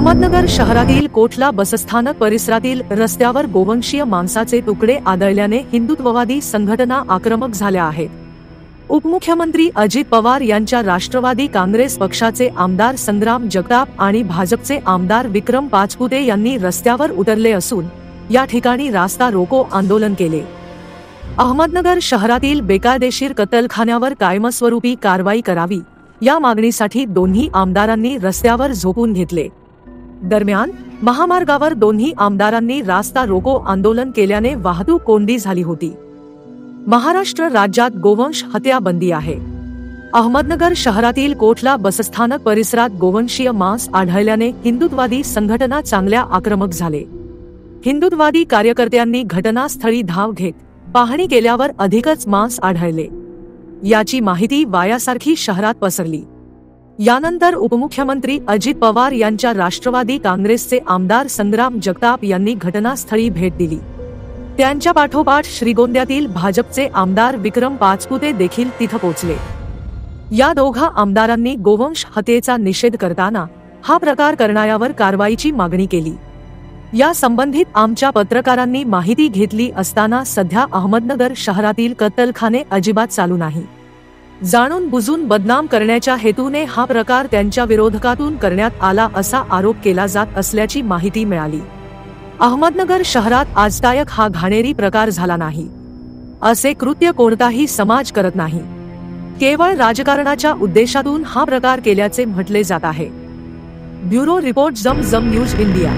अहमदनगर शहरातील कोठला बसस्थानक परिसरातील रस्त्यावर गोवंशीय मांसाचे तुकडे आढळल्याने हिंदुत्ववादी संघटना आक्रमक झाल्या आहेत. उपमुख्यमंत्री अजित पवार यांच्या राष्ट्रवादी काँग्रेस पक्षाचे आमदार संग्राम जगताप आणि भाजपचे आमदार विक्रम पाचपुते यांनी रस्त्यावर उतरले असून या ठिकाणी रास्ता रोको आंदोलन केले. अहमदनगर शहरातील बेकायदेशीर कत्तलखान्यावर कायमस्वरूपी कारवाई करावी या मागणीसाठी दोन्ही आमदारांनी रस्त्यावर झोपून घेतले. दरम्यान महामार्गावर दोन्ही आमदारांनी रास्ता रोको आंदोलन केल्याने वाहतूक कोंडी झाली होती. महाराष्ट्र राज्यात गोवंश हत्या बंदी आहे. अहमदनगर शहरातील कोठला बसस्थानक परिसरात गोवंशीय मांस आढळल्याने हिंदुत्ववादी संघटना चांगल्या आक्रमक झाले. हिंदुत्ववादी कार्यकर्त्यांनी घटनास्थळी धाव घेत पाहणी केल्यावर अधिकच मांस आढळले. याची माहिती वायासारखी शहरात पसरली. यानंतर उपमुख्यमंत्री अजित पवार यांच्या राष्ट्रवादी काँग्रेसचे आमदार संग्राम जगताप यांनी घटनास्थळी भेट दिली. त्यांच्या पाठोपाठ श्रीगोंद्यातील भाजपचे आमदार विक्रम पाचपुते देखील तिथं पोहोचले. या दोघा आमदारांनी गोवंश हत्येचा निषेध करताना हा प्रकार करणाऱ्यावर कारवाईची मागणी केली. या संबंधित आमच्या पत्रकारांनी माहिती घेतली असताना सध्या अहमदनगर शहरातील कत्तलखाने अजिबात चालू नाही. जाणून बुजून बदनाम करण्याच्या हेतूने हा प्रकार त्यांच्या विरोधकातून करण्यात आला असा आरोप केला जात असल्याची माहिती मिळाली. अहमदनगर शहरात आजतायक हा घाणेरी प्रकार झाला नाही. असे कृत्य कोणताही समाज करत नाही. केवळ राजकारणाच्या उद्देशातून हा प्रकार केल्याचे म्हटले जात आहे. ब्युरो रिपोर्ट, जम न्यूज इंडिया.